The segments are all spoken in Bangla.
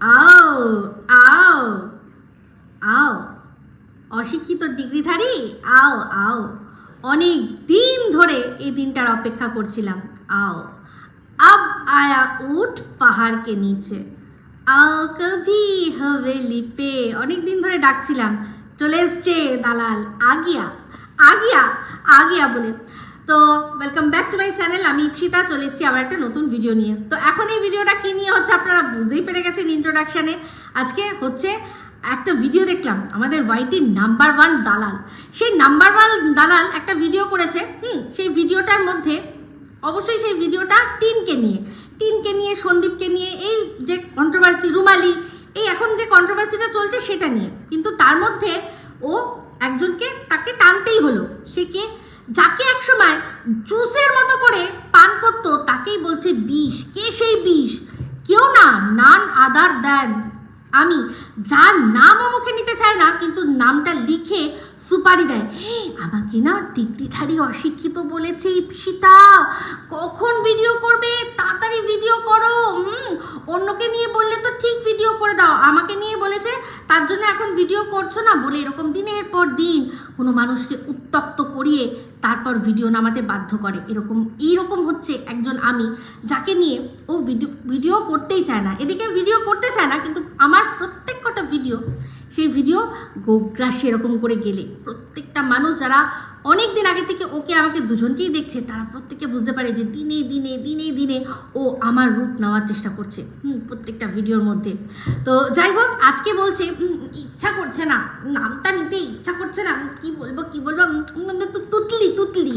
আও আও আও অশিক্ষিত ডিগ্রিধারী আও আও অনেক দিন ধরে এই দিনটার অপেক্ষা করছিলাম। আও আব আয়া উঠ পাহাড় কে নিচে, আও কভি হভেলি পে। অনেক দিন ধরে ডাকছিলাম, চলে এসছে দালাল আগিয়া আগিয়া আগিয়া বলে। তো welcome back to my channel. আমি ইপসিতা চলে এসেছি আবার একটা নতুন ভিডিও নিয়ে। তো এখন এই ভিডিওটা কী নিয়ে হচ্ছে আপনারা বুঝতেই পেরে গেছেন ইন্ট্রোডাকশানে। আজকে হচ্ছে একটা ভিডিও দেখলাম, আমাদের ওয়াইটির নাম্বার ওয়ান দালাল, সেই নাম্বার ওয়ান দালাল একটা ভিডিও করেছে। সেই ভিডিওটার মধ্যে অবশ্যই সেই ভিডিওটা টিনকে নিয়ে সন্দীপকে নিয়ে, এই যে কন্ট্রোভার্সি রুমালি, এই এখন যে কন্ট্রোভার্সিটা চলছে সেটা নিয়ে। কিন্তু তার মধ্যে ও একজনকে তাকে টানতেই হলো। সে কে? যাকে একসময় জুসের মতো করে পান করতো তাকেই বলছে বিষ। কে সেই বিষ? কেউ না, নান আদার দেন আমি, যার নামও মুখে নিতে চায় না কিন্তু নামটা লিখে সুপারি দেয়। আমাকে না ডিগ্রিধারী অশিক্ষিত বলেছে ইপসিতা, কখন ভিডিও করবে, তাড়াতাড়ি ভিডিও করো। অন্যকে নিয়ে বললে তো ঠিক ভিডিও করে দাও, আমাকে নিয়ে বলেছে তার জন্য এখন ভিডিও করছো না বলে এরকম দিনের পর দিন কোনো মানুষকে উত্তপ্ত করিয়ে তারপর ভিডিও নামাতে বাধ্য করে। এইরকম হচ্ছে একজন আমি, যাকে নিয়ে ও ভিডিও করতেই চায় না, এদিকে ভিডিও করতে চায় না, কিন্তু আমার প্রত্যেক কটা ভিডিও, সেই ভিডিও গোগ্রাসে এরকম করে গেলে প্রত্যেকটা মানুষ যারা অনেক দিন আগে থেকে ওকে আমাকে দুজনকেই দেখছে, তারা প্রত্যেকে বুঝতে পারে যে দিনে দিনে দিনে দিনে ও আমার রূপ নেওয়ার চেষ্টা করছে প্রত্যেকটা ভিডিওর মধ্যে। তো যাই হোক, আজকে বলছে ইচ্ছা করছে না, নামটা নিতে ইচ্ছা করছে না, কি বলবো তুতলি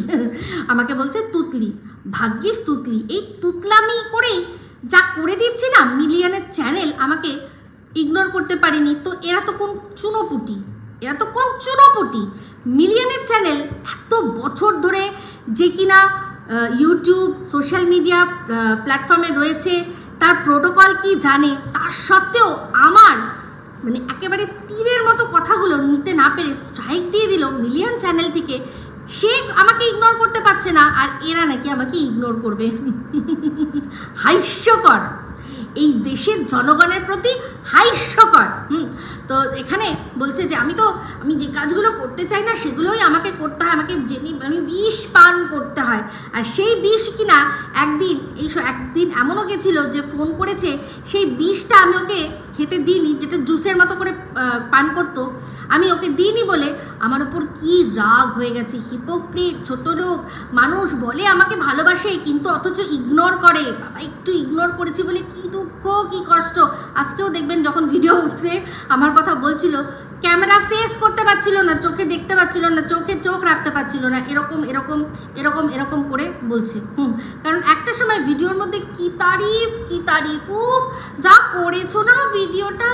আমাকে বলছে তুতলি। ভাগ্যিস তুতলি, এই তুতলামি করেই যা করে দিচ্ছি না, মিলিয়নের চ্যানেল আমাকে ইগনোর করতে পারিনি। তো এরা তো কোন চুনোপুটি, মিলিয়নের চ্যানেল এত বছর ধরে যে কিনা ইউটিউব সোশ্যাল মিডিয়া প্ল্যাটফর্মে রয়েছে, তার প্রোটোকল কি জানে, তার সত্ত্বেও আমার মানে একেবারে তীরের মতো কথাগুলো নিতে না পেরে স্ট্রাইক দিয়ে দিল মিলিয়ন চ্যানেল থেকে। সে আমাকে ইগনোর করতে পারছে না, আর এরা নাকি আমাকে ইগনোর করবে। হাস্যকর, এই দেশের জনগণের প্রতি হাস্যকর। তো এখানে বলছে যে আমি যে কাজগুলো করতে চাই না সেগুলোই আমাকে করতে হয়, আমাকে আমি বিষ পান করতে হয়। আর সেই বিষ কিনা একদিন এমনও গেছিলো যে ফোন করেছে, সেই বিষটা আমি ওকে খেতে দিইনি, যেটা জুসের মতো করে পান করতো, আমি ওকে দিইনি বলে আমার ওপর কি রাগ হয়ে গেছে। হিপোক্রিট, ছোট লোক মানুষ বলে আমাকে ভালোবাসে কিন্তু অথচ ইগনোর করে। বাবা, একটু ইগনোর করেছি বলে কি দুঃখ, কি কষ্ট। আজকেও দেখবেন যখন ভিডিও উঠে আমার কথা বলছিল, ক্যামেরা ফেস করতে পারছিল না, চোখে দেখতে পাচ্ছিল না, চোখে চোখ রাখতে পারছিল না, এরকম করে বলছে। কারণ একটা সময় ভিডিওর মধ্যে কি তারিফ উফ, যা করেছো না ভিডিওটা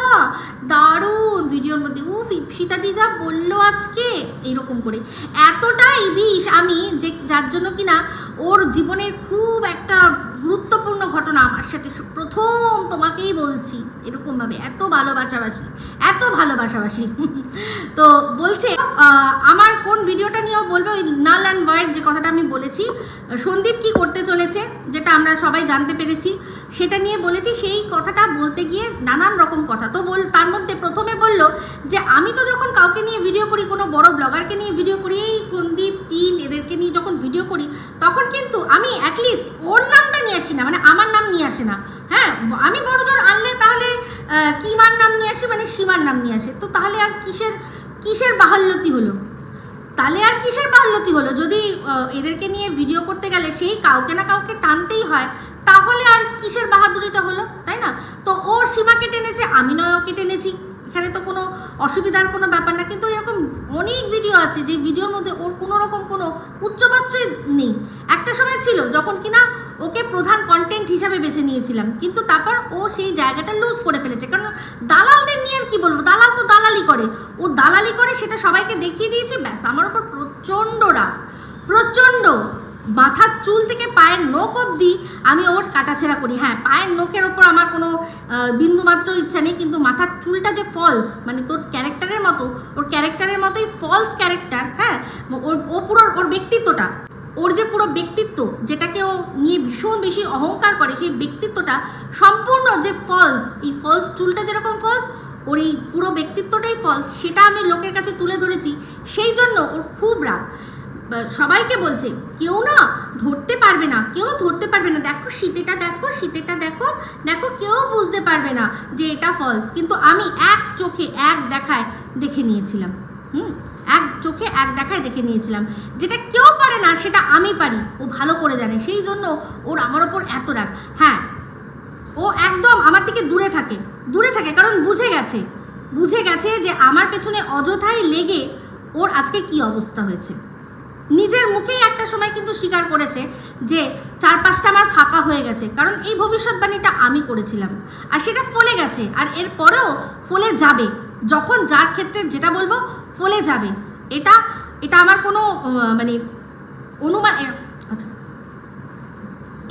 দারুণ, ভিডিওর মধ্যে উফ ইপসিতাদি যা বললো আজকে, এইরকম করে এতটাই বিষ আমি, যে যার জন্য কিনা ওর জীবনের খুব একটা গুরুত্বপূর্ণ ঘটনা আমার সাথে প্রথম তোমাকেই বলছি, এরকমভাবে এত ভালোবাসাবাসি। তো বলছে আমার কোন ভিডিওটা নিয়েও বলবে, ওই নাল অ্যান্ড ভয়েড যে কথাটা আমি বলেছি, সন্দীপ কি করতে চলেছে যেটা আমরা সবাই জানতে পেরেছি, সেটা নিয়ে বলেছি। সেই কথাটা বলতে গিয়ে নানান রকম কথা তো তার মধ্যে প্রথমে বলল যে আমি তো যখন কাউকে নিয়ে ভিডিও করি, কোনো বড় ব্লগারকে নিয়ে ভিডিও করি, এই সন্দীপ টিন এদেরকে নিয়ে যখন ভিডিও করি, তখন কিন্তু আমি অ্যাটলিস্ট ওর নামটা নিয়ে আসি না, মানে আমার নাম নিয়ে আসে না। হ্যাঁ, আমি বড় জোর আনলে তাহলে কিমার নাম নিয়ে আসে, মানে সীমার নাম নিয়ে আসে। তো তাহলে আর কিসের বাহাল্যতি হলো? যদি এদেরকে নিয়ে ভিডিও করতে গেলে সেই কাউকে না কাউকে টানতেই হয়, তাহলে আর কিসের বাহাদুরিটা হলো, তাই না? তো ও সীমাকে টেনেছে, আমি নয় ওকে টেনেছি, এখানে তো কোনো অসুবিধার কোনো ব্যাপার না। কিন্তু এরকম অনেক ভিডিও আছে যে ভিডিওর মধ্যে ওর কোনো রকম কোনো উচ্চবাচ্যই নেই। একটা সময় ছিল যখন কিনা ওকে প্রধান কন্টেন্ট হিসাবে বেছে নিয়েছিলাম, কিন্তু তারপর ও সেই জায়গাটা লুজ করে ফেলেছে। কারণ দালালদের নিয়ে আর কি বলবো, দালাল তো দালালি করে, সেটা সবাইকে দেখিয়ে দিয়েছে, ব্যাস। আমার ওপর প্রচণ্ড মাথার চুল থেকে পায়ের নখ অবধি আমি ওর কাটাছেঁড়া করি। হ্যাঁ, পায়ের নখের ওপর আমার কোনো বিন্দুমাত্র ইচ্ছা নেই, কিন্তু মাথার চুলটা যে ফলস, মানে তোর ক্যারেক্টারের মতো, ওর ক্যারেক্টারের মতোই ফলস ক্যারেক্টার। হ্যাঁ, ও পুরো ওর ব্যক্তিত্বটা ওর যে পুরো ব্যক্তিত্ব, যেটাকে ও নিয়ে ভীষণ বেশি অহংকার করে, সেই ব্যক্তিত্বটা সম্পূর্ণ যে ফলস, এই ফলস চুলটা যেরকম ফলস, ওর এই পুরো ব্যক্তিত্বটাই ফলস, সেটা আমি লোকের কাছে তুলে ধরেছি। সেই জন্য ওর খুব রাগ। সবাইকে বলছে কেউ না ধরতে পারবে না, কেউ ধরতে পারবে না, দেখো শীতেটা দেখো, শীতেটা দেখো, দেখো কেউ বুঝতে পারবে না যে এটা ফলস। কিন্তু আমি এক চোখে এক দেখায় দেখে নিয়েছিলাম, এক চোখে এক দেখায় দেখে নিয়েছিলাম। যেটা কেউ পারে না সেটা আমি পারি, ও ভালো করে জানে। সেই জন্য ওর আমার ওপর এত রাগ। হ্যাঁ, ও একদম আমার থেকে দূরে থাকে, দূরে থাকে, কারণ বুঝে গেছে যে আমার পেছনে অযথাই লেগে ওর আজকে কি অবস্থা হয়েছে। নিজের মুখেই একটা সময় কিন্তু স্বীকার করেছে যে চারপাশটা আমার ফাঁকা হয়ে গেছে, কারণ এই ভবিষ্যৎবাণীটা আমি করেছিলাম আর সেটা ফলে গেছে, আর এরপরেও ফলে যাবে। যখন যার ক্ষেত্রে যেটা বলবো ফলে যাবে, এটা এটা আমার কোনো মানে অনুমান, আচ্ছা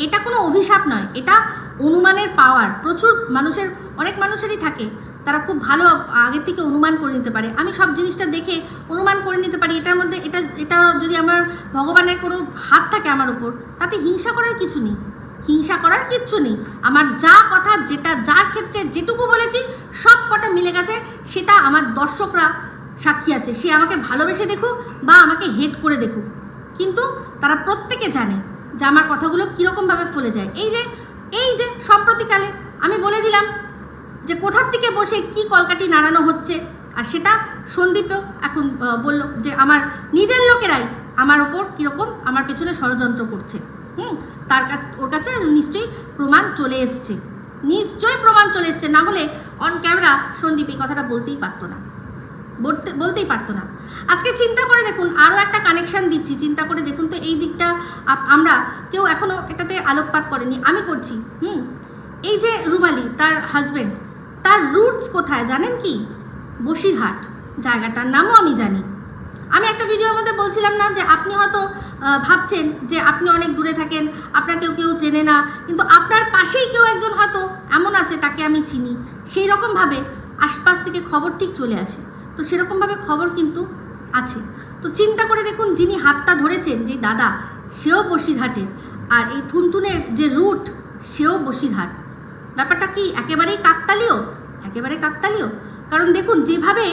এটা কোনো অভিশাপ নয়, এটা অনুমানের পাওয়ার প্রচুর মানুষের, অনেক মানুষেরই থাকে, তারা খুব ভালো আগের থেকে অনুমান করে নিতে পারে। আমি সব জিনিসটা দেখে অনুমান করে নিতে পারি এটার মধ্যে এটা যদি আমার ভগবানের কোনো হাত থাকে আমার উপর, তাতে হিংসা করার কিছু নেই, হিংসা করার কিচ্ছু নেই। আমার যা কথা, যেটা যার ক্ষেত্রে যেটুকু বলেছি সব কটা মিলে গেছে, সেটা আমার দর্শকরা সাক্ষী আছে। সে আমাকে ভালোবেসে দেখুক বা আমাকে হেট করে দেখুক, কিন্তু তারা প্রত্যেকে জানে যে আমার কথাগুলো কীরকমভাবে ফলে যায়। এই যে সম্প্রতিকালে আমি বলে দিলাম যে কোথার থেকে বসে কি কলকাঠি নাড়ানো হচ্ছে, আর সেটা সন্দীপও এখন বলল যে আমার নিজের লোকেরাই আমার ওপর কীরকম আমার পেছনে ষড়যন্ত্র করছে। ওর কাছে নিশ্চয়ই প্রমাণ চলে এসছে, না হলে অন ক্যামেরা সন্দীপ এই কথাটা বলতেই পারতো না। আজকে চিন্তা করে দেখুন, আরও একটা কানেকশান দিচ্ছি, চিন্তা করে দেখুন তো, এই দিকটা আমরা কেউ এখনও এটাতে আলোকপাত করেনি, আমি করছি। এই যে রুমালি, তার হাজব্যান্ড, তার রুটস কোথায় জানেন কি? বসিরহাট, জায়গাটার নামও আমি জানি। আমি একটা ভিডিওর মধ্যে বলছিলাম না যে আপনি হয়তো ভাবছেন যে আপনি অনেক দূরে থাকেন, আপনাকে কেউ চেনে না, কিন্তু আপনার পাশেই কেউ একজন হয়তো এমন আছে, তাকে আমি চিনি। সেই রকমভাবে আশপাশ থেকে খবর ঠিক চলে আসে, তো সেরকমভাবে খবর কিন্তু আছে। তো চিন্তা করে দেখুন, যিনি হাতটা ধরেছেন, যে দাদা, সেও বসিরহাটের, আর এই থুনথুনের যে রুট, সেও বসিরহাট। ব্যাপারটা কি একেবারেই কাকতালীয়? কারণ দেখুন, যেভাবে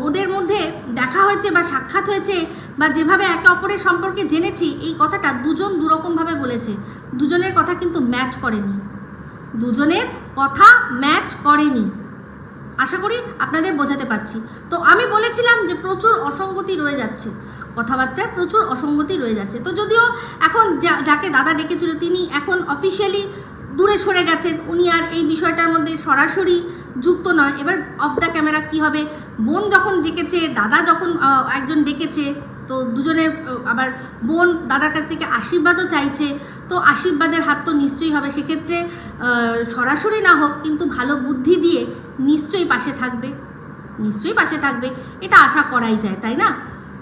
ওদের মধ্যে দেখা হয়েছে বা সাক্ষাৎ হয়েছে, বা যেভাবে একে অপরের সম্পর্কে জেনেছি, এই কথাটা দুজন দুরকমভাবে বলেছে। দুজনের কথা কিন্তু ম্যাচ করেনি। আশা করি আপনাদের বোঝাতে পারছি। তো আমি বলেছিলাম যে প্রচুর অসঙ্গতি রয়ে যাচ্ছে, কথাবার্তায় প্রচুর অসঙ্গতি রয়ে যাচ্ছে। তো যদিও এখন যাকে দাদা ডেকেছিল তিনি এখন অফিসিয়ালি দূরে সরে গেছেন, উনি আর এই বিষয়টার মধ্যে সরাসরি যুক্ত নয়। এবার অফ দ্য ক্যামেরা কী হবে, বোন যখন ডেকেছে, দাদা যখন একজন ডেকেছে, তো দুজনের আবার বোন দাদার কাছ থেকে আশীর্বাদও চাইছে, তো আশীর্বাদের হাত তো নিশ্চয়ই হবে। সেক্ষেত্রে সরাসরি না হোক, কিন্তু ভালো বুদ্ধি দিয়ে নিশ্চয়ই পাশে থাকবে, এটা আশা করাই যায়, তাই না?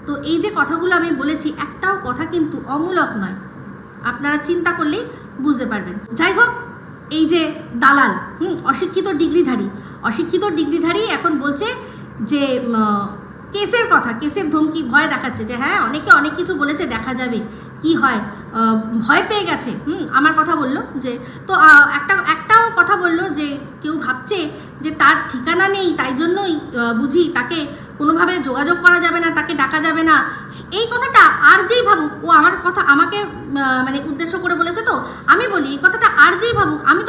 তো এই যে কথাগুলো আমি বলেছি, একটাও কথা কিন্তু অমূলক নয়, আপনারা চিন্তা করলেই বুঝতে পারবেন। যাই হোক, এই যে দালাল, অশিক্ষিত ডিগ্রিধারী এখন বলছে যে কেসের ধমকি, ভয় দেখাচ্ছে যে হ্যাঁ, অনেকে অনেক কিছু বলেছে, দেখা যাবে কি হয়, ভয় পেয়ে গেছে। আমার কথা বললো যে, তো একটাও কথা বললো যে কেউ ভাবছে যে তার ঠিকানা নেই, তাই জন্যই বুঝি তাকে কোনোভাবে যোগাযোগ করা যাবে না, তাকে ডাকা যাবে না। এই কথাটা আর যেই ভাবুক, ও আমার কথা আমাকে মানে উদ্দেশ্য করে বলেছে, তো আমি বলি এই কথাটা আর যেই ভাবুক, আমি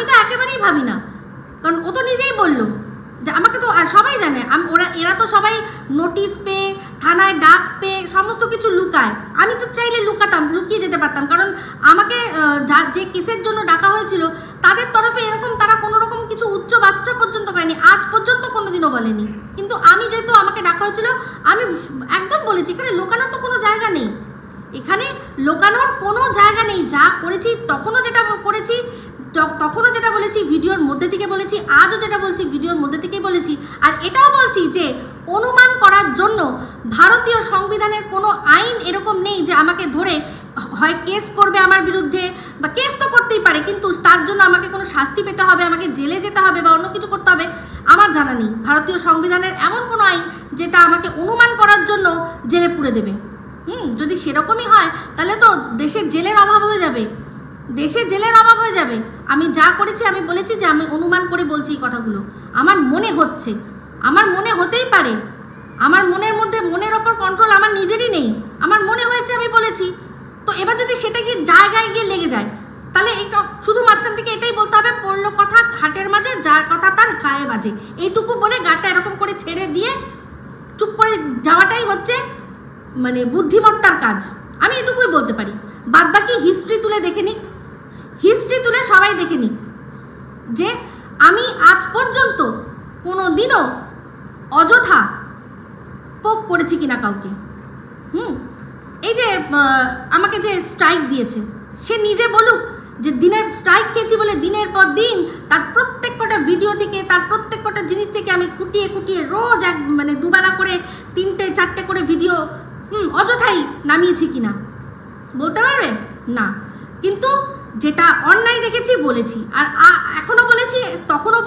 তো একেবারেই ভাবি না, কারণ ও তো নিজেই বললো যে আমাকে তো, আর সবাই জানে এরা তো সবাই নোটিশ পেয়ে, থানায় ডাক পেয়ে সমস্ত কিছু লুকায়। আমি তো চাইলে লুকিয়ে যেতে পারতাম, কারণ আমাকে যে কেসের জন্য ডাকা হয়েছিল তাদের তরফে এরকম তারা কোনো রকম কিছু উচ্চ বাচ্চা পর্যন্ত করেনি, আজ পর্যন্ত কোনোদিনও বলেনি। কিন্তু আমি যেহেতু আমাকে ডাকা হয়েছিল, আমি একদম বলেছি এখানে লোকানোর তো কোনো জায়গা নেই, যা করেছি তখনও যেটা বলেছি ভিডিওর মধ্যে থেকে বলেছি, আজও যেটা বলছি ভিডিওর মধ্যে থেকেই বলেছি। আর এটাও বলছি যে অনুমান করার জন্য ভারতীয় সংবিধানের কোনো আইন এরকম নেই যে আমাকে ধরে হয় কেস করবে আমার বিরুদ্ধে, বা কেস তো করতেই পারে, কিন্তু তার জন্য আমাকে কোনো শাস্তি পেতে হবে, আমাকে জেলে যেতে হবে বা অন্য কিছু করতে হবে, আমার জানা নেই ভারতীয় সংবিধানের এমন কোনো আইন যেটা আমাকে অনুমান করার জন্য জেলে পুরে দেবে। যদি সেরকমই হয় তাহলে তো দেশের জেলের অভাব হয়ে যাবে, দেশের জেলের অভাব হয়ে যাবে। আমি যা করেছি আমি বলেছি যে আমি অনুমান করে বলছি এই কথাগুলো, আমার মনে হচ্ছে, আমার মনে হতেই পারে, আমার মনের মধ্যে, মনের ওপর কন্ট্রোল আমার নিজেরই নেই, আমার মনে হয়েছে আমি বলেছি। তো এবার যদি সেটা গিয়ে জায়গায় গিয়ে লেগে যায় তাহলে এই শুধু মাঝখান থেকে এটাই বলতে হবে, পড়লো কথা হাটের মাঝে যার কথা তার গায়ে বাজে, এইটুকু বলে গাটা এরকম করে ছেড়ে দিয়ে চুপ করে যাওয়াটাই হচ্ছে মানে বুদ্ধিমত্তার কাজ। আমি এটুকুই বলতে পারি। বাদ বাকি হিস্ট্রি তুলে দেখে নিক, হিস্ট্রি তুলে সবাই দেখে নিক যে আমি আজ পর্যন্ত কোনো দিনও অযথা পোক করেছি কিনা কাউকে। এই যে আমাকে যে স্ট্রাইক দিয়েছে সে নিজে বলুক যে দিনের স্ট্রাইক খেয়েছি বলে দিনের পর দিন তার প্রত্যেক কটা ভিডিও থেকে, তার প্রত্যেক কটা জিনিস থেকে আমি কুটিয়ে কুটিয়ে রোজ মানে দুবেলা করে 3টে 4টে করে ভিডিও অযথাই নামিয়েছি কিনা বলতে পারবে না। কিন্তু যেটা অন্যায় দেখেছি বলেছি, আর এখনও বলেছি, তখনও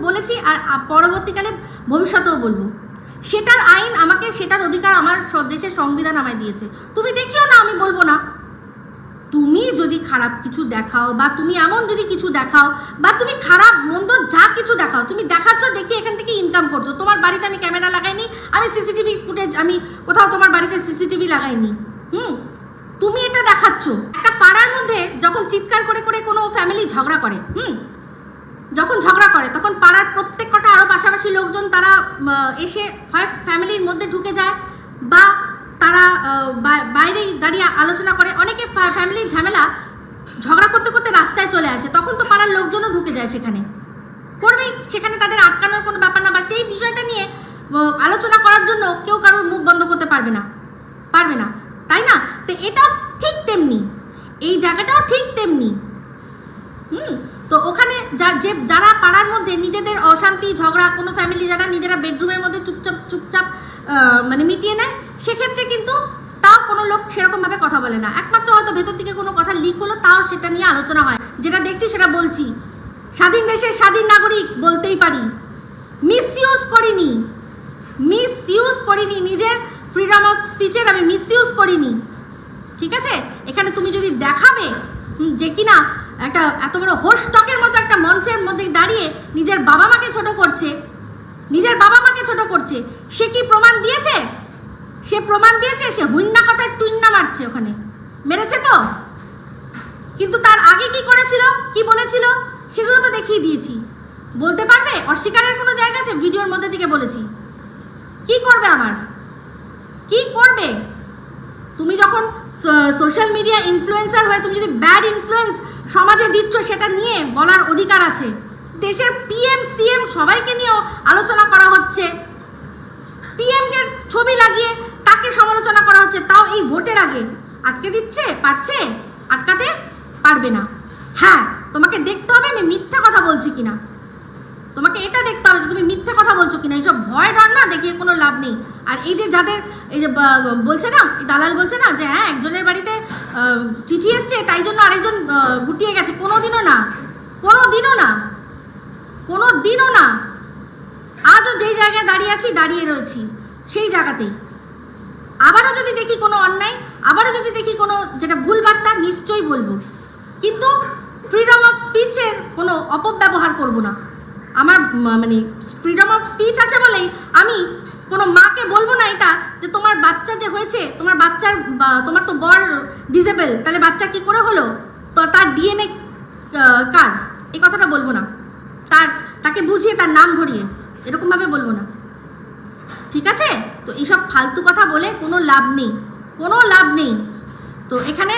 বলেছি, আর পরবর্তীকালে ভবিষ্যতেও বলবো। সেটার আইন আমাকে, সেটার অধিকার আমার দেশের সংবিধান আমায় দিয়েছে। তুমি দেখিও না, আমি বলবো না। তুমি যদি খারাপ কিছু দেখাও বা তুমি এমন যদি কিছু দেখাও বা তুমি খারাপ মন্দ যা কিছু দেখাও, তুমি দেখাচ্ছ দেখি এখান থেকে ইনকাম করছো। তোমার বাড়িতে আমি ক্যামেরা লাগাইনি, আমি সিসিটিভি ফুটেজ, আমি কোথাও তোমার বাড়িতে সিসিটিভি লাগাইনি। তুমি এটা দেখাচ্ছ। একটা পাড়ার মধ্যে যখন চিৎকার করে করে কোনো ফ্যামিলি ঝগড়া করে, যখন ঝগড়া করে তখন পাড়ার প্রত্যেক কটা আরও পাশাপাশি লোকজন তারা এসে হয় ফ্যামিলির মধ্যে ঢুকে যায় বা তারা বাইরেই দাঁড়িয়ে আলোচনা করে। অনেকে ফ্যামিলির ঝামেলা ঝগড়া করতে করতে রাস্তায় চলে আসে, তখন তো পাড়ার লোকজনও ঢুকে যায়, সেখানে করবেই, সেখানে তাদের আটকানোর কোনো ব্যাপার না। বা সেই বিষয়টা নিয়ে আলোচনা করার জন্য কেউ কারোর মুখ বন্ধ করতে পারবে না, তাই না? তো এটাও ঠিক তেমনি, এই জায়গাটাও ঠিক তেমনি। তো ওখানে যারা পাড়ার মধ্যে নিজেদের অশান্তি ঝগড়া, কোনো ফ্যামিলি যারা নিজেরা বেডরুমের মধ্যে চুপচাপ মানে মিটিয়ে নেয়, সেক্ষেত্রে কিন্তু তাও কোনো লোক সেরকমভাবে কথা বলে না। একমাত্র হয়তো ভেতর থেকে কোনো কথা লিক হলো, তাও সেটা নিয়ে আলোচনা হয়। যেটা দেখছি সেটা বলছি। স্বাধীন দেশের স্বাধীন নাগরিক বলতেই পারি, মিসইউজ করিনি, নিজের ফ্রিডম অফ স্পিচের আমি মিসইউজ করিনি, ঠিক আছে? এখানে তুমি যদি দেখাবে যে কিনা একটা এত বড় হোস্টকের মতো একটা মঞ্চের মধ্যে দাঁড়িয়ে নিজের বাবা মাকে ছোট করছে, সে কি প্রমাণ দিয়েছে? সে প্রমাণ দিয়েছে, সে হুইন্না কথায় টুইন্না মারছে, ওখানে মেরেছে তো। কিন্তু তার আগে কি করেছিল, কি বলেছিল, সেগুলো তো দেখিয়ে দিয়েছি। বলতে পারবে অস্বীকারের কোনো জায়গা আছে? ভিডিওর মধ্যে থেকে বলেছি। কি করবে আমার, কি করবে? তুমি যখন সোশ্যাল মিডিয়া ইনফ্লুয়েন্সার হয়ে তুমি যদি ব্যাড ইনফ্লুয়েন্স সমাজে দিচ্ছ, সেটা নিয়ে বলার অধিকার আছে। দেশের পিএম সিএম সবাইকে নিয়েও আলোচনা করা হচ্ছে, পিএমকে ছবি লাগিয়ে তাকে সমালোচনা করা হচ্ছে, তাও এই ভোটের আগে। আটকে দিচ্ছে, পারছে? আটকাতে পারবে না। হ্যাঁ, তোমাকে দেখতে হবে আমি মিথ্যা কথা বলছি কিনা, তোমাকে এটা দেখতে হবে যে তুমি মিথ্যা কথা বলছো কিনা। এইসব ভয় ডর না দেখিয়ে কোনো লাভ নেই। আর এই যে যাদের এই যে বলছে না, এই দালাল বলছে না যে হ্যাঁ একজনের বাড়িতে চিঠি এসছে তাই জন্য আরেকজন গুটিয়ে গেছে, কোনোদিনও না। আজও যেই জায়গায় দাঁড়িয়ে রয়েছি সেই জায়গাতেই। আবারও যদি দেখি কোনো অন্যায়, আবারও যদি দেখি কোনো যেটা ভুল বার্তা, নিশ্চয়ই বলবো। কিন্তু ফ্রিডম অফ স্পিচের কোনো অপব্যবহার করব না। আমার মানে ফ্রিডম অফ স্পিচ আছে বলেই আমি কোনো মাকে বলবো না এটা যে তোমার বাচ্চা যে হয়েছে, তোমার তো বর ডিসেবল, তাহলে বাচ্চা কি করে হলো, তো তার ডিএনএ কার, এই কথাটা বলবো না। তাকে বুঝিয়ে তার নাম ধরিয়ে এরকমভাবে বলবো না, ঠিক আছে? তো এইসব ফালতু কথা বলে কোনো লাভ নেই। তো এখানে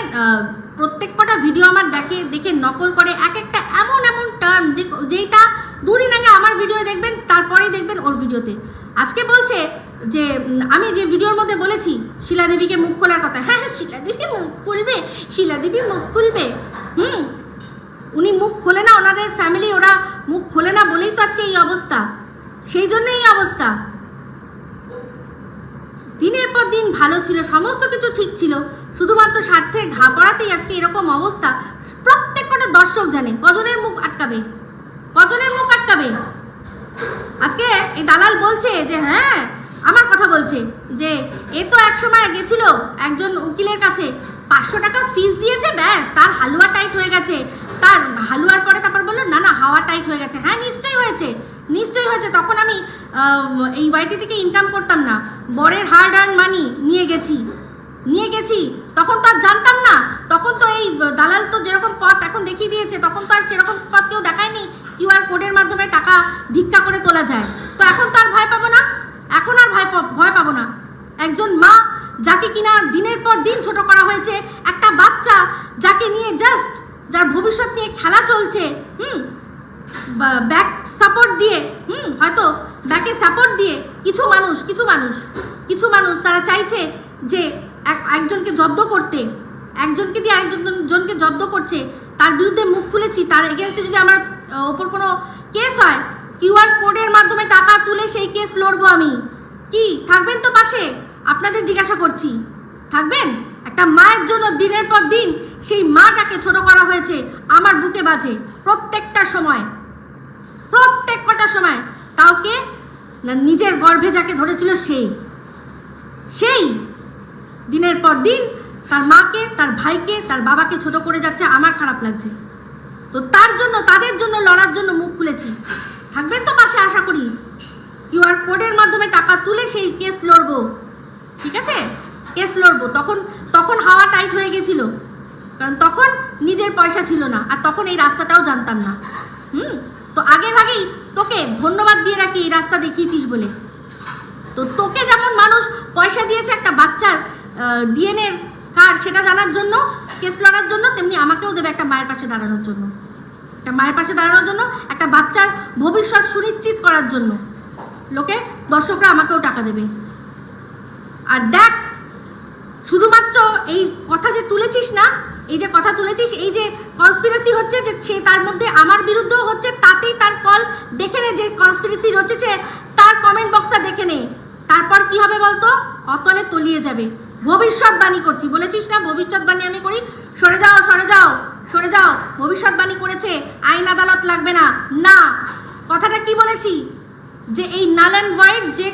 প্রত্যেক কটা ভিডিও আমার দেখে নকল করে এক একটা এমন টার্ম যেটা দুদিন আগে আমার ভিডিও দেখবেন, তারপরেই দেখবেন ওর ভিডিওতে। আজকে বলছে যে আমি যে ভিডিওর মধ্যে বলেছি শিলাদেবীকে মুখ খোলার কথা, হ্যাঁ শিলাদেবী মুখ খুলবে। উনি মুখ খোলে না, ওনাদের ফ্যামিলি ওরা মুখ খোলে না বলেই তো আজকে এই অবস্থা, সেই জন্য এই অবস্থা। দিনের পর দিন ভালো ছিল, সমস্ত কিছু ঠিক ছিল, শুধুমাত্র স্বার্থের ঘা পড়াতেই আজকে এরকম অবস্থা। প্রত্যেক কটা দর্শক জানে কজনের মুখ আটকাবে। আজকে এই দালাল বলছে যে হ্যাঁ আমার কথা বলছে যে এ তো একসময় গেছিল একজন উকিলের কাছে, 500 টাকা ফিস দিয়েছে, ব্যাস তার হালুয়া টাইট হয়ে গেছে। তার হালুয়ার পরে তারপর বললো না না হাওয়া টাইট হয়ে গেছে। হ্যাঁ নিশ্চয়ই হয়েছে, নিশ্চয়ই হয়েছে। তখন আমি এই ওয়াইটি থেকে ইনকাম করতাম না, বরের হার্ড আর্ন মানি নিয়ে গেছি। তখন তো আর জানতাম না, তখন তো এই দালাল তো যেরকম পথ এখন দেখিয়ে দিয়েছে, তখন তো আর সেরকম পথ কেউ দেখায়নি কিউআর কোডের মাধ্যমে টাকা ভিক্ষা করে তোলা যায়। তো এখন তো আর ভয় পাবো না, এখন আর ভয় পাবো না। একজন মা যাকে কিনা দিনের পর দিন ছোট করা হয়েছে, একটা বাচ্চা যাকে নিয়ে জাস্ট যার ভবিষ্যৎ নিয়ে খেলা চলছে, ব্যাক সাপোর্ট দিয়ে, হয়তো ব্যাকে সাপোর্ট দিয়ে কিছু মানুষ তারা চাইছে যে একজনকে জব্দ করতে, একজনকে দিয়ে আরেকজনকে জব্দ করছে, তার বিরুদ্ধে মুখ খুলেছি, তার এগেনস্টে যদি আমার ওপর কোনো কেস হয়, কিউআর কোডের মাধ্যমে টাকা তুলে সেই কেস লড়বো আমি। কি থাকবেন তো পাশে? আপনাদের জিজ্ঞাসা করছি, থাকবেন? একটা মায়ের জন্য দিনের পর দিন সেই মাটাকে ছোট করা হয়েছে, আমার বুকে বাজে প্রত্যেকটা সময়, কাউকে না নিজের গর্ভে যাকে ধরেছিল সেই দিনের পর দিন তার মাকে, তার ভাইকে, তার বাবাকে ছোট করে যাচ্ছে। আমার খারাপ লাগছে। তো তাদের জন্য লড়ার জন্য মুখ খুলেছি। থাকবেন তো পাশে আশা করি। কিউআর কোডের মাধ্যমে টাকা তুলে সেই কেস লড়বো, ঠিক আছে? কেস লড়বো। তখন হাওয়া টাইট হয়ে গেছিল, কারণ তখন নিজের পয়সা ছিল না, আর তখন এই রাস্তাটাও জানতাম না। তো আগে ভাগেই তোকে ধন্যবাদ দিয়ে রাখি এই রাস্তা দেখিয়েছিস বলে। তো তোকে যেমন মানুষ পয়সা দিয়েছে একটা বাচ্চার ডিএনএ কার্ড সেটা জানার জন্য, কেস লড়ার জন্য, তেমনি আমাকেও দেবে একটা মায়ের পাশে দাঁড়ানোর জন্য, একটা বাচ্চার ভবিষ্যৎ সুনিশ্চিত করার জন্য দর্শকরা আমাকেও টাকা দেবে। আর দেখ, শুধুমাত্র এই কথা যে তুলেছিস না, এই যে কথা তুলেছিস, এই যে কনস্পিরেসি হচ্ছে যে সে তার মধ্যে আমার বিরুদ্ধেও হচ্ছে, তাতেই তার ফল দেখে নে। যে কনস্পিরেসি হচ্ছে তার কমেন্ট বক্সটা দেখে নে, তারপর কি হবে বলতো? অতলে তলিয়ে যাবে। ভবিষ্যৎবাণী করছি, বলেছিস না ভবিষ্যৎবাণী আমি করি, সরে যাও। ভবিষ্যৎবাণী করেছে আইন আদালত লাগবে না। না, কথাটা কি বলেছি? যে এই নাল অ্যান্ড ভয়েড যে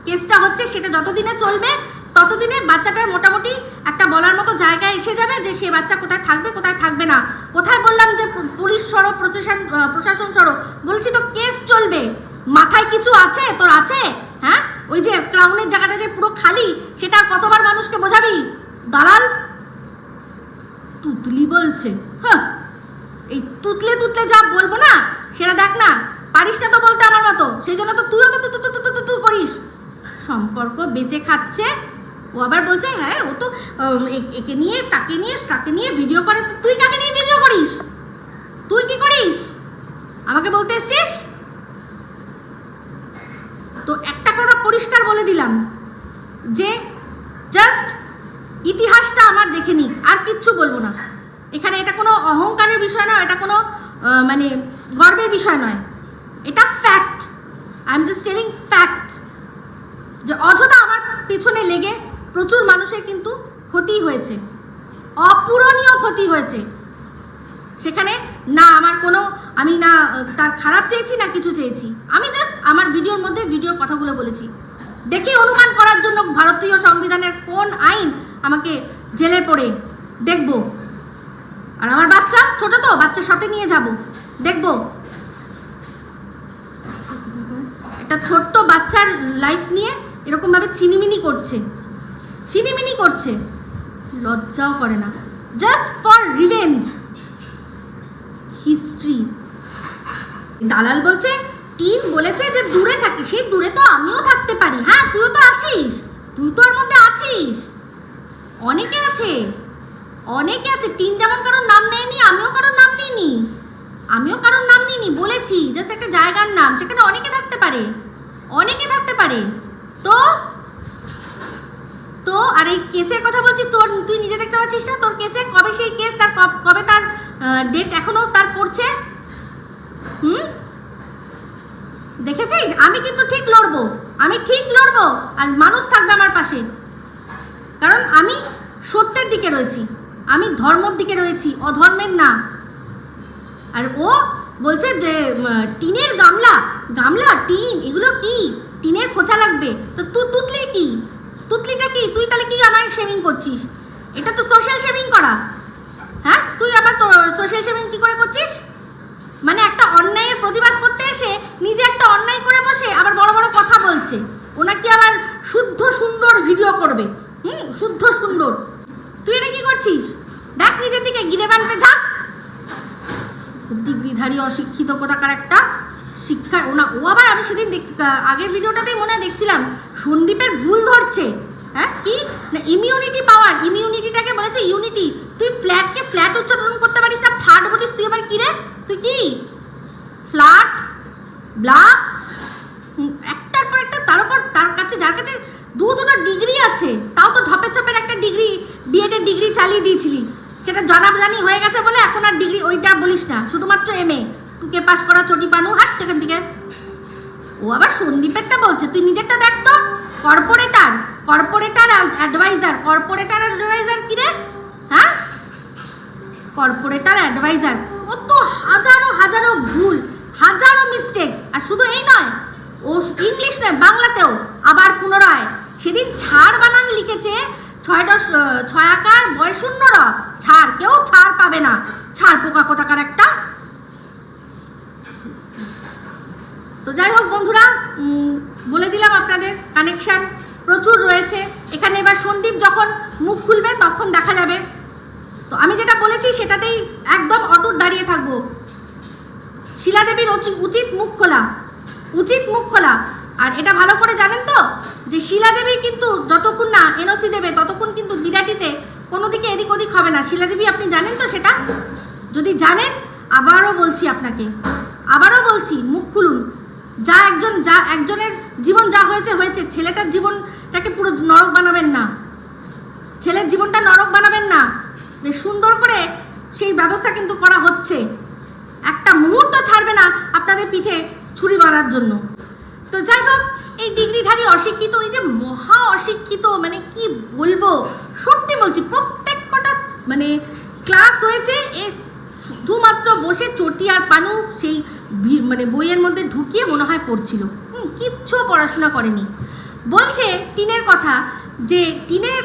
কেসটা হচ্ছে সেটা যতদিনে চলবে ততদিনে বাচ্চাটার মোটামুটি একটা বলার মতো জায়গায় এসে যাবে যে সে বাচ্চা কোথায় থাকবে কোথায় থাকবে না। কোথায় বললাম যে পুলিশ সরো, প্রশাসন সরো, বলছি তো কেস চলবে। মাথায় কিছু আছে তোর? আছে? হ্যাঁ, ওই যে ক্রাউনের জায়গাটা যে পুরো খালি, সেটা কতবার মানুষকে বোঝাবি? দালাল তুতলি বলছে, হ্যাঁ, এই তুতলে যা বলবো না সেটা দেখ না, পারিস না তো বলতে আমার মতো, সেই জন্য তো তুইও তো করিস। সম্পর্ক বেঁচে খাচ্ছে, ও আবার বলছে হ্যাঁ ও তো একে নিয়ে তাকে নিয়ে ভিডিও করে। তো তুই কাকে নিয়ে ভিডিও করিস? তুই কি করিস আমাকে বলতে এসছিস? তো একটা কথা পরিষ্কার বলে দিলাম যে জাস্ট ইতিহাসটা আমার দেখে নিক, আর কিচ্ছু বলবো না এখানে। এটা কোনো অহংকারের বিষয় নয়, এটা কোনো মানে গর্বের বিষয় নয়, এটা fact. I am just telling fact. যে অযথা আমার পেছনে লেগে প্রচুর মানুষের কিন্তু ক্ষতি হয়েছে, অপূরণীয় ক্ষতি হয়েছে। সেখানে না আমার কোনো, আমি না তার খারাপ চেয়েছি না কিছু চেয়েছি, আমি জাস্ট আমার ভিডিওর মধ্যে ভিডিওর কথাগুলো বলেছি। দেখে অনুমান করার জন্য ভারতীয় সংবিধানের কোন আইন আমাকে জেলে পড়ে দেখব। আর আমার বাচ্চা ছোট, তো বাচ্চার সাথে নিয়ে যাব, দেখব একটা ছোট্ট বাচ্চার লাইফ নিয়ে এরকমভাবে ছিনিমিনি করছে, লজ্জাও করে না, জাস্ট ফর রিভেঞ্জ। হিস্ট্রি। দালাল বলছে, টিন বলেছে যে দূরে থাকি, সেই দূরে তো আমিও থাকতে পারি। হ্যাঁ, তুইও তো আছিস, তুই তো ওর মধ্যে আছিস। অনেকে আছে। টিন যেমন কারোর নাম নেয়নি, আমিও কারোর নাম নিইনি, বলেছি জাস্ট একটা জায়গার নাম, সেখানে অনেকে থাকতে পারে। তো আর এই কেসের কথা বলছিস, তুই নিজে দেখতে পাচ্ছিস না তোর কেসে কবে সেই কেস, তার কবে তার ডেট এখনো তার পড়ছে? দেখেছিস? আমি কিন্তু ঠিক লড়বো, আর মানুষ থাকবে আমার পাশে, কারণ আমি সত্যের দিকে রয়েছি, আমি ধর্মের দিকে রয়েছি, অধর্মের না। আর ও বলছে যে টিনের গামলা টিন, এগুলো কি? টিনের খোঁচা লাগবে। তো তুই তুতলি কি, তুতলিটা কি? তুই তাহলে কি আমার শেভিং করছিস? এটা তো সোশ্যাল শেভিং করা। হ্যাঁ, তুই আবার তো সোশ্যাল শেভিং কি করে করছিস? মানে একটা অন্যায়ের প্রতিবাদ করতে এসে নিজে একটা অন্যায় করে বসে আবার বড় বড় কথা বলছে। ওনা কি আবার শুদ্ধ সুন্দর ভিডিও করবে? শুদ্ধ সুন্দর। তুই এটা কি করছিস? দেখ নিজের দিকে, গিরে বানবে ঝাঁপ। ডিগ্রিধারী অশিক্ষিত কোথাকার একটা শিক্ষার ও আবার আমি সেদিন আগের ভিডিওটাতেই মনে হয় দেখছিলাম সন্দীপের ভুল ধরছে। হ্যাঁ, কি না ইমিউনিটি পাওয়ার, ইমিউনিটিটাকে বলেছে ইউনিটি। তুই ফ্ল্যাটকে ফ্ল্যাট উচ্চারণ করতে পারিস না, ফ্ল্যাট বলিস। তুই আবার কি রে? তুই কি ফ্ল্যাট ব্লাক একটার পর একটা, তার উপর তার কাছে যার কাছে দুটো ডিগ্রি আছে, তাও তো ঢপের চপের একটা ডিগ্রি, বিএডের ডিগ্রি চালিয়ে দিয়েছিলি। সেটা জনাবজানি হয়ে গেছে বলে এখন আর ডিগ্রি ওইটা বলিস না, শুধুমাত্র এমএ কে পাস করা চটি পানু হাট এখান থেকে। ও আবার সন্দীপেরটা বলছে, তুই নিজেরটা দেখ তো। কর্পোরেটার অ্যাডভাইজার কি রে? হ্যাঁ, কর্পোরেটার অ্যাডভাইজার। কত হাজারো ভুল, হাজারো মিস্টেকস। আর শুধু এই নয়, ও ইংলিশ নয় বাংলাতেও আবার পুনরায় সেদিন ছাড় বানান লিখেছে 6 আকার বয় শূন্য র ছাড়। কেউ ছাড় পাবে না, ছাড় পোকা কোথাকার একটা। তো যাই হোক বন্ধুরা, বলে দিলাম আপনাদের কানেকশন প্রচুর রয়েছে এখানে। এবার সন্দীপ যখন মুখ খুলবে তখন দেখা যাবে। তো আমি যেটা বলেছি সেটাতেই একদম অটুট দাঁড়িয়ে থাকবো। শিলাদেবীর উচিত মুখ খোলা। আর এটা ভালো করে জানেন তো যে শিলাদেবী কিন্তু যতক্ষণ না এনওসি দেবে ততক্ষণ কিন্তু বিরাটিতে কোনো দিকে এদিক ওদিক হবে না। শিলাদেবী আপনি জানেন তো সেটা? যদি জানেন, আবারও বলছি মুখ খুলুন। যা একজনের জীবন যা হয়েছে, ছেলেটার জীবনটাকে পুরো নরক বানাবেন না। ছেলের জীবনটা নরক বানাবেন না। বেশ সুন্দর করে সেই ব্যবস্থা কিন্তু করা হচ্ছে। একটা মুহূর্ত ছাড়বে না আপনাদের পিঠে ছুরি মারার জন্য। তো যাই হোক, এই ডিগ্রিধারী অশিক্ষিত, এই যে মহা অশিক্ষিত, মানে কি বলবো, সত্যি বলছি প্রত্যেকটা মানে ক্লাস হয়েছে এ শুধুমাত্র বসে চটি আর পানু সেই মানে বইয়ের মধ্যে ঢুকিয়ে মনে হয় পড়ছিল। কিচ্ছু পড়াশোনা করেনি। বলছে টিনের কথা, যে টিনের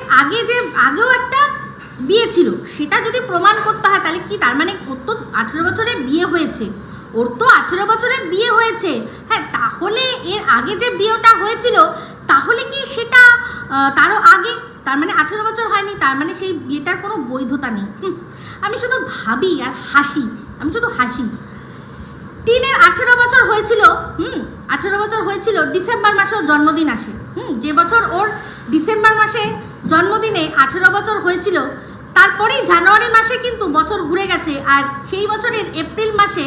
আগেও একটা বিয়ে ছিল, সেটা যদি প্রমাণ করতে হয় তাহলে কি তার মানে ওর তো 18 বছরে বিয়ে হয়েছে, হ্যাঁ, তাহলে এর আগে যে বিয়েটা হয়েছিল তাহলে কি সেটা তারও আগে, তার মানে 18 বছর হয়নি, তার মানে সেই বিয়েটার কোনো বৈধতা নেই। আমি শুধু ভাবি আর হাসি, টিনের 18 বছর হয়েছিল। 18 বছর হয়েছিল ডিসেম্বর মাসে ওর জন্মদিন আসে। যে বছর ওর ডিসেম্বর মাসে জন্মদিনে 18 বছর হয়েছিল, তারপরেই জানুয়ারি মাসে কিন্তু বছর ঘুরে গেছে। আর সেই বছরের এপ্রিল মাসে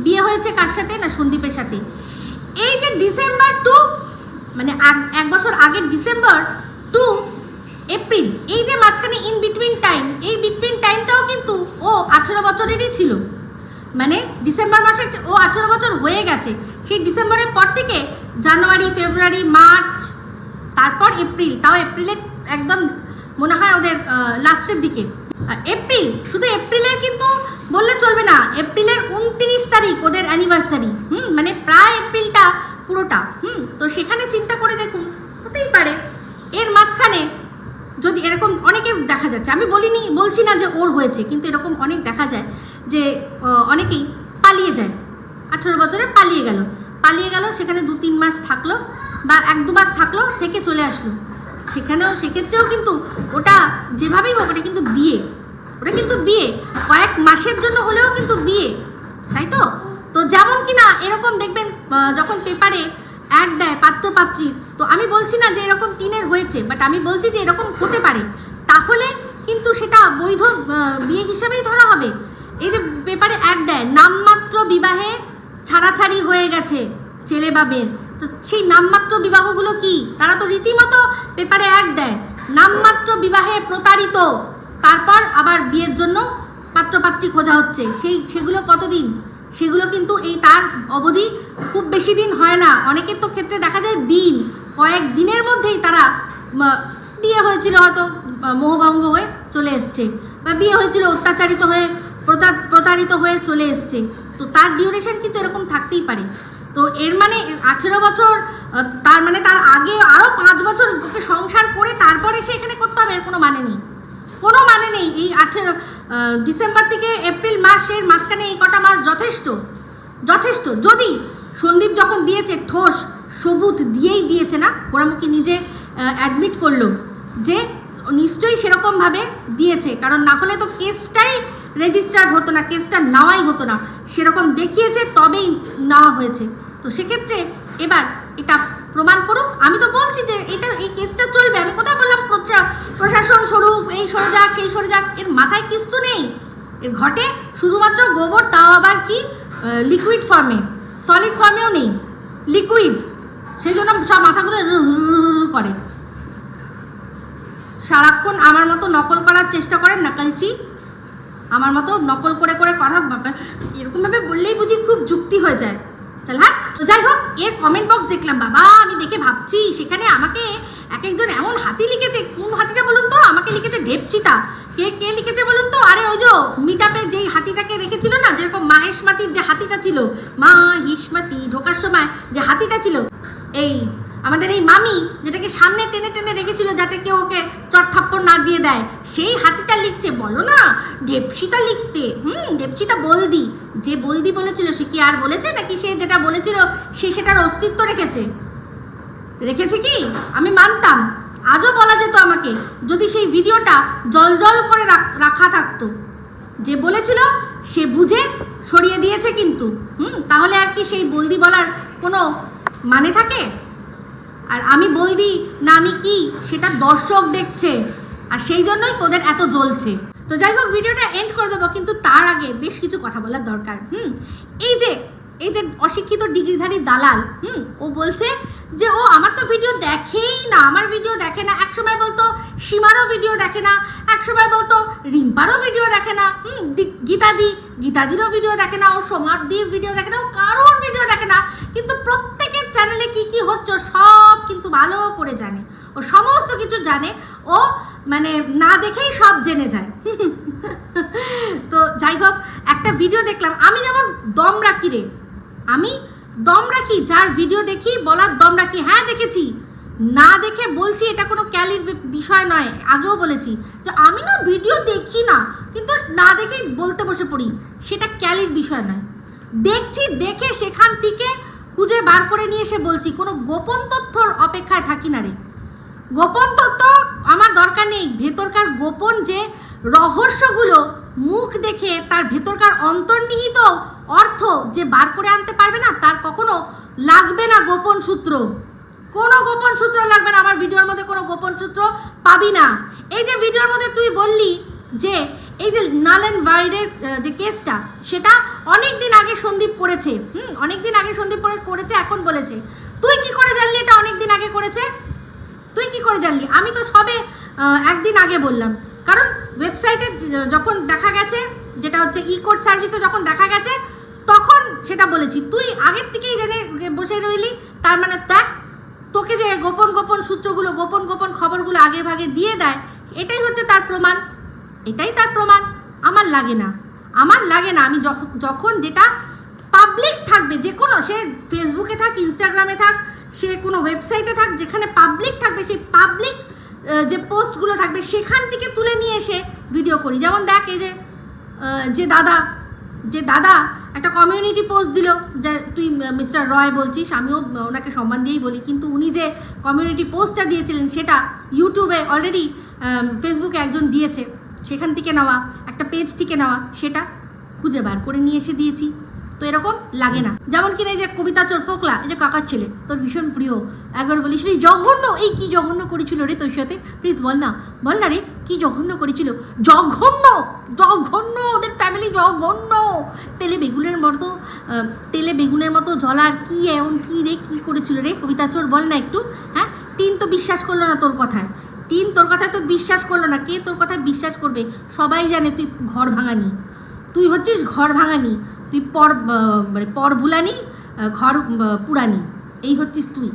বিয়ে হয়েছে কার সাথে? না সন্দীপের সাথে। এই যে ডিসেম্বর টু মানে 1 বছর আগের ডিসেম্বর টু এপ্রিল, এই যে মাঝখানে ইন বিটুইন টাইমটাও কিন্তু ও 18 বছরেরই ছিল। মানে ডিসেম্বর মাসে ও 18 বছর হয়ে গেছে। সেই ডিসেম্বরের পর থেকে জানুয়ারি, ফেব্রুয়ারি, মার্চ, তারপর এপ্রিল, তাও এপ্রিলের একদম মনে হয় ওদের লাস্টের দিকে। এপ্রিল, শুধু এপ্রিলের কিন্তু বললে চলবে না, এপ্রিলের 29 তারিখ ওদের অ্যানিভার্সারি। মানে প্রায় এপ্রিলটা পুরোটা। তো সেখানে চিন্তা করে দেখুন, হতেই পারে এর মাঝখানে যদি এরকম অনেকের দেখা যাচ্ছে, আমি বলছি না যে ওর হয়েছে, কিন্তু এরকম অনেক দেখা যায় যে অনেকেই পালিয়ে যায়। 18 বছরে পালিয়ে গেল, সেখানে 2-3 মাস থাকলো বা 1-2 মাস থাকলো, থেকে চলে আসলো। সেক্ষেত্রেও কিন্তু ওটা যেভাবেই হোক ওটা কিন্তু বিয়ে, কয়েক মাসের জন্য হলেও কিন্তু বিয়ে, তাই তো? তো যেমন কিনা এরকম দেখবেন যখন পেপারে অ্যাড দেয় পাত্রপাত্রীর, তো আমি বলছি না যে এরকম টিনের হয়েছে, বাট আমি বলছি যে এরকম হতে পারে, তাহলে কিন্তু সেটা বৈধ বিয়ে হিসাবেই ধরা হবে। এই যে পেপারে অ্যাড দেয়, নামমাত্র বিবাহে ছাড়াছাড়ি হয়ে গেছে ছেলে বা মেয়ের, তো সেই নামমাত্র বিবাহগুলো কি? তারা তো রীতিমতো পেপারে অ্যাড দেয়, নামমাত্র বিবাহে প্রতারিত, তারপর আবার বিয়ের জন্য পাত্রপাত্রী খোঁজা হচ্ছে। সেগুলো কতদিন? সেগুলো কিন্তু এই তার অবধি খুব বেশি দিন হয় না। অনেকের তো ক্ষেত্রে দেখা যায় কয়েক দিনের মধ্যেই তারা বিয়ে হয়েছিল, হয়তো মোহভঙ্গ হয়ে চলে এসছে, বা বিয়ে হয়েছিল অত্যাচারিত হয়ে প্রতারিত হয়ে চলে এসছে। তো তার ডিউরেশন কিন্তু এরকম থাকতেই পারে। তো এর মানে 18 বছর, তার মানে তার আগে আরও 5 বছর ওকে সংসার করে তারপরে সে এখানে করতে হবে, এর কোনো মানে নেই, কোনো মানে নেই। এই 18 ডিসেম্বর থেকে এপ্রিল মাসের মাঝখানে এই কটা মাস যথেষ্ট যথেষ্ট। যদি সন্দীপ যখন দিয়েছে ঠোস সবুত দিয়েই দিয়েছে, না পোড়ামুখী নিজে অ্যাডমিট করলো যে নিশ্চয়ই সেরকমভাবে দিয়েছে, কারণ না হলে তো কেসটাই রেজিস্টার্ড হতো না, কেসটা নেওয়াই হতো না, সেরকম দেখিয়েছে তবেই নেওয়া হয়েছে। তো সেক্ষেত্রে এবার এটা প্রমাণ করুক। আমি তো বলছি যে এই কেসটা চলবে, আমি কোথায় বললাম প্রশাসন সরুক, এই সরে যাক সেই সরে যাক, এর মাথায় কিচ্ছু নেই। এর ঘটে শুধুমাত্র গোবর, তাও আবার কি লিকুইড ফর্মে, সলিড ফর্মেও নেই, লিকুইড, সেই জন্য সব মাথাগুলো করে। সারাক্ষণ আমার মতো নকল করার চেষ্টা করেন, নাকালচি, আমার মতো নকল করে করে কথা এরকমভাবে বললেই বুঝি খুব যুক্তি হয়ে যায়। তাহলে হ্যাঁ, তো যাই হোক, এর কমেন্ট বক্স দেখলাম বাবা, আমি দেখে ভাবছি সেখানে আমাকে এক একজন এমন হাতি লিখেছে। কোন হাতিটা বলুন তো? আমাকে লিখেছে ঢেপচিতা। কে লিখেছে বলুন তো? আরে ওই যে মিটআপে যেই হাতিটাকে রেখেছিল না, যেরকম মাহেশমাতির যে হাতিটা ছিল, মাহিশমাতি ঢোকার সময় যে হাতিটা ছিল, এই আমাদের এই মামি যেটাকে সামনে টেনে টেনে রেখেছিল যাতে কেউ ওকে চটথাপ্পড় না দিয়ে দেয়, সেই হাতিটা লিখছে। বলো না ঢেপসিতা লিখতে। ঢেপসিতা বলদি, যে বলদি বলেছিল সে কি আর বলেছে নাকি? সে যেটা বলেছিল সে সেটার অস্তিত্ব রেখেছে কি? আমি মানতাম, আজও বলা যেত আমাকে, যদি সেই ভিডিওটা জল করে রাখা থাকতো। যে বলেছিল সে বুঝে সরিয়ে দিয়েছে কিন্তু, তাহলে আর কি সেই বলদি বলার কোনো মানে থাকে? আর আমি বলদি না আমি কি, সেটা দর্শক দেখছে, আর সেই জন্যই তোদের এত জ্বলছে। তো যাই হোক, ভিডিওটা এন্ড করে দেবো, কিন্তু তার আগে বেশ কিছু কথা বলার দরকার। এই যে অশিক্ষিত ডিগ্রিধারী দালাল, ও বলছে যে ও আমার তো ভিডিও দেখেই না, আমার ভিডিও দেখে না। একসময় বলতো সীমারও ভিডিও দেখে না, একসময় বলতো রিম্পারও ভিডিও দেখে না, গীতাদিরও ভিডিও দেখে না, ও সোমারদির ভিডিও দেখে না, ও কারোর ভিডিও দেখে না। কিন্তু প্রত্যেকের চ্যানেলে কি কি হচ্ছে সব কিন্তু ভালো করে জানে, ও সমস্ত কিছু জানে, ও মানে না দেখেই সব জেনে যায়। তো যাই হোক, একটা ভিডিও দেখলাম, আমি যেমন দম রাখি রে, আমি দম রাখি, যার ভিডিও দেখি বলার দম রাখি। হ্যাঁ দেখেছি, না দেখে বলছি, এটা কোনো ক্যালির বিষয় নয়, আগেও বলেছি যে আমি না ভিডিও দেখি না, কিন্তু না দেখেই বলতে বসে পড়ি, সেটা ক্যালির বিষয় নয়। দেখছি, দেখে সেখান থেকে খুঁজে বার করে নিয়ে এসে বলছি। কোনো গোপন তথ্যর অপেক্ষায় থাকি না রে, গোপন তথ্য আমার দরকার নেই। ভেতরকার গোপন যে রহস্যগুলো মুখ দেখে তার ভেতরকার অন্তর্নিহিত অর্থ যে বার করে আনতে পারবে না, তার কখনো লাগবে না গোপন সূত্র, কোনো গোপন সূত্র লাগবে না। আমার ভিডিওর মধ্যে কোনো গোপন সূত্র পাবি না। এই যে ভিডিওর মধ্যে তুই বললি যে এই যে নালেন ওয়ার্ডের যে কেসটা, সেটা অনেক দিন আগে সন্দীপ করেছে, অনেক দিন আগে সন্দীপ করেছে, এখন বলেছে। তুই কি করে জানলি এটা অনেক দিন আগে করেছে? তুই কি করে জানলি? আমি তো সবে একদিন আগে বললাম, কারণ ওয়েবসাইটে যখন দেখা গেছে, যেটা হচ্ছে ই-কোর্ট সার্ভিসে যখন দেখা গেছে, তখন সেটা বলেছি। তুই আগের থেকেই জেনে বসে রইলি, তার মানে তোকে যে গোপন গোপন সূত্রগুলো, গোপন গোপন খবরগুলো আগে ভাগে দিয়ে দেয়, এটাই হচ্ছে তার প্রমাণ, এটাই তার প্রমাণ। আমার লাগে না, আমার লাগে না। আমি যখন যেটা পাবলিক থাকবে, যে কোনো, সে ফেসবুকে থাক, ইনস্টাগ্রামে থাক, সে কোনো ওয়েবসাইটে থাক, যেখানে পাবলিক থাকবে, সেই পাবলিক যে পোস্টগুলো থাকবে সেখান থেকে তুলে নিয়ে এসে ভিডিও করি। যেমন দেখ, এই যে দাদা একটা কমিউনিটি পোস্ট দিল, যে তুই মিস্টার রয় বলছিস, আমিও ওনাকে সম্মান দিয়েই বলি, কিন্তু উনি যে কমিউনিটি পোস্টটা দিয়েছিলেন সেটা ইউটিউবে অলরেডি, ফেসবুকে একজন দিয়েছে, সেখান থেকে নেওয়া, একটা পেজ থেকে নেওয়া, সেটা খুঁজে বার করে নিয়ে এসে দিয়েছি। তো এরকম লাগে না। যেমন কিনা এই যে কবিতা চোর ফোকলা, এই যে কাকার ছেলে, তোর ভীষণ প্রিয়, একবার বলিস রে জঘন্য, এই কি জঘন্য করেছিল রে তোর সাথে, প্লিজ বল না রে, কি জঘন্য করেছিল? জঘন্য, ওদের ফ্যামিলি জঘন্য, তেলে বেগুনের মতো জ্বলার, কি এমন কি রে, কি করেছিল রে কবিতা চোর, বল না একটু। হ্যাঁ, টিন তো বিশ্বাস করলো না তোর কথায়, তো বিশ্বাস করলো না। কে তোর কথায় বিশ্বাস করবে? সবাই জানে তুই ঘর ভাঙানি, তুই হচ্ছিস ঘর ভাঙানি, তুই পর ভুলানি, ঘর পুরানি, এই হচ্ছিস তুই।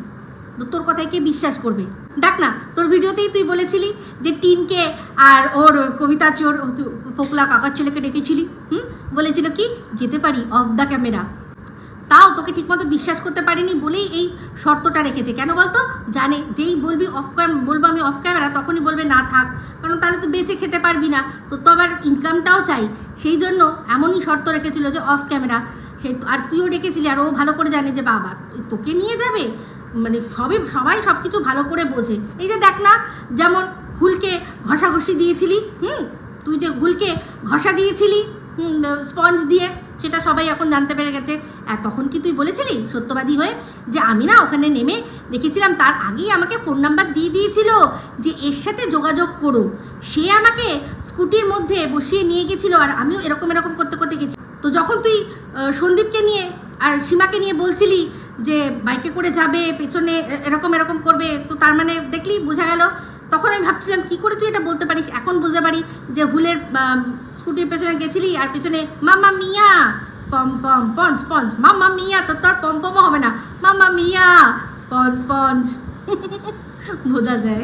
তো তোর কথায় কে বিশ্বাস করবে? দেখ না, তোর ভিডিওতেই তুই বলেছিলি যে টিনকে আর ওর কবিতা চোর ফোকলা কাকার ছেলেকে ডেকেছিলি, বলেছিল কি যেতে পারি অফ দ্য ক্যামেরা। তাও তোকে ঠিকমতো বিশ্বাস করতে পারিনি বলেই এই শর্তটা রেখেছে। কেন বলতো? জানে যেই বলবি বলবো আমি অফ ক্যামেরা, তখনই বলবে না থাক, কারণ তাহলে তো বেঁচে খেতে পারবি না, তো আবার ইনকামটাও চাই, সেই জন্য এমনই শর্ত রেখেছিল যে অফ ক্যামেরা। সেই আর তুইও ডেকেছিলি, আর ও ভালো করে জানে যে বাবা তোকে নিয়ে যাবে, মানে সবাই সব কিছু ভালো করে বোঝে। এই যে দেখ না, যেমন হুলকে ঘষাঘষি দিয়েছিলি, তুই যে হুলকে ঘষা দিয়েছিলি স্পঞ্জ দিয়ে, সেটা সবাই এখন জানতে পেরে গেছে। আর তখন কি তুই বলেছিলি সত্যবাদী হয়ে যে আমি না ওখানে নেমে দেখেছিলাম, তার আগেই আমাকে ফোন নাম্বার দিয়ে দিয়েছিল যে এর সাথে যোগাযোগ করো, সে আমাকে স্কুটির মধ্যে বসিয়ে নিয়ে গেছিলো, আর আমিও এরকম করতে করতে গেছি। তো যখন তুই সন্দীপকে নিয়ে আর সীমাকে নিয়ে বলছিলি যে বাইকে করে যাবে, পেছনে এরকম করবে, তো তার মানে দেখলি বোঝা গেল। তখন আমি ভাবছিলাম কি করে তুই এটা বলতে পারিস, এখন বুঝতে পারি যে হুলের স্কুটির পেছনে গেছিলি আর পেছনে মামা মিয়া পম পম পঞ্চ পঞ্চ, মামা মিয়া, তো তোর পমপমও হবে না, মামা মিয়া স্পঞ্জ স্পঞ্জ বোঝা যায়।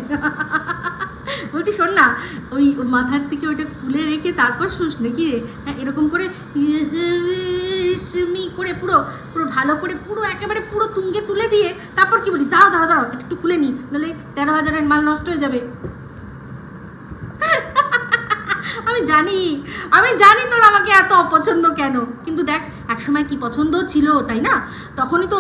বলছি শোন না, ওই মাথার থেকে ওইটা খুলে রেখে তারপর শুস নাকি রে, এরকম করে করে পুরো ভালো করে পুরো একেবারে পুরো তুঙ্গে তুলে দিয়ে তারপর কি বলিস, দাঁড়াও একটু খুলে নি, নাহলে 13,000-এর মাল নষ্ট হয়ে যাবে। আমি জানি তোর আমাকে এত অপছন্দ কেন, কিন্তু দেখ একসময় কি পছন্দ ছিল, তাই না? তখনই তো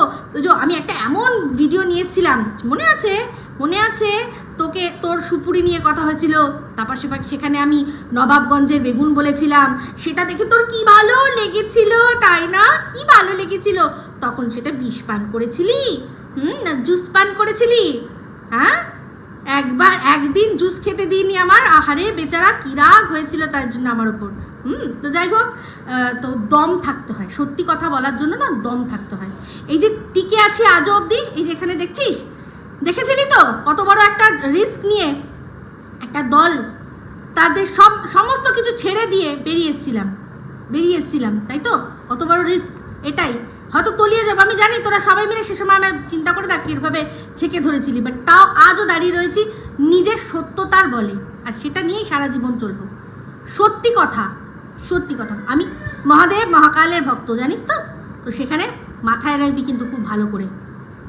আমি একটা এমন ভিডিও নিয়ে এসেছিলাম, মনে আছে তোকে, তোর সুপুরি নিয়ে কথা হয়েছিল, তারপর সেখানে আমি নবাবগঞ্জের বেগুন বলেছিলাম, সেটা দেখে তোর কি ভালো লেগেছিল, তাই না? কি ভালো লেগেছিল। তখন সেটা বিষ পান করেছিলি না জুস পান করেছিলি? হ্যাঁ, একদিন জুস খেতে দিইনি আমার, আহারে বেচারা কি রাগ হয়েছিল তার জন্য আমার ওপর। তো যাই হোক, তো দম থাকতে হয়, সত্যি কথা বলার জন্য না দম থাকতে হয়। এই যে টিকে আছি আজও অবধি, এই যে এখানে দেখেছিলি তো কত বড় একটা রিস্ক নিয়ে একটা দল, তাদের সমস্ত কিছু ছেড়ে দিয়ে বেরিয়ে এসেছিলাম, তাই তো? কত বড় রিস্ক, এটাই হয়তো তলিয়ে যাবো আমি জানি, তোরা সবাই মিলে সে সময় আমি চিন্তা করে থাকি এভাবে ছেঁকে ধরেছিলি, বাট তাও আজও দাঁড়িয়ে রয়েছি নিজের সত্যতার বলে, আর সেটা নিয়েই সারা জীবন চলবো। সত্যি কথা, আমি মহাদেব মহাকালের ভক্ত, জানিস তো? তো সেখানে মাথায় রাখবি কিন্তু খুব ভালো করে,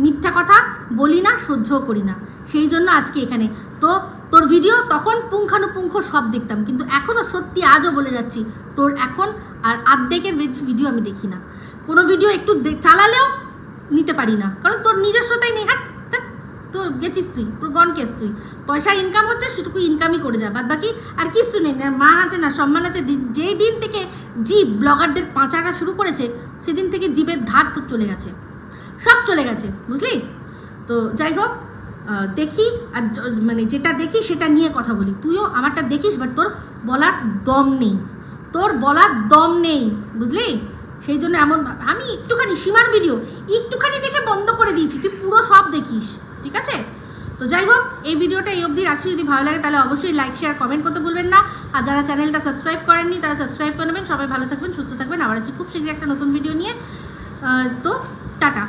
মিথ্যা কথা বলি না, সহ্যও করি না, সেই জন্য আজকে এখানে। তো তোর ভিডিও তখন পুঙ্খানুপুঙ্খ সব দেখতাম, কিন্তু এখনও সত্যি আজও বলে যাচ্ছি, তোর এখন আর আর্ধেকের ভিডিও আমি দেখি না, কোনো ভিডিও একটু চালালেও নিতে পারি না, কারণ তোর নিজস্বতাই নেই। তো গেছিস তুই পুরো গন কেস, তুই পয়সা ইনকাম হচ্ছে সেটুকু ইনকামই করে যা, বাদ বাকি আর কিছু নেই, না মান আছে না সম্মান আছে। যেই দিন থেকে জিপ ব্লগারদের পাঁচাটা শুরু করেছে, সেদিন থেকে জিপের ধার তোর চলে গেছে, সব চলে গেছে, বুঝলি? তো যাই হোক, দেখি আর মানে যেটা দেখি সেটা নিয়ে কথা বলি, তুইও আমারটা দেখিস, বাট তোর বলার দম নেই, বুঝলি? সেই জন্য এমন আমি একটুখানি সীমার ভিডিও একটুখানি দেখে বন্ধ করে দিয়েছি, তুই পুরো সব দেখিস, ঠিক আছে? তো যাই হোক, এই ভিডিওটা এই অবধি রাখছি, যদি ভালো লাগে তাহলে অবশ্যই লাইক শেয়ার কমেন্ট করতে ভুলবেন না, আর যারা চ্যানেলটা সাবস্ক্রাইব করেননি তারা সাবস্ক্রাইব করে নেবেন। সবাই ভালো থাকবেন, সুস্থ থাকবেন, আবার আছি খুব শীঘ্রই একটা নতুন ভিডিও নিয়ে। তো টাটা।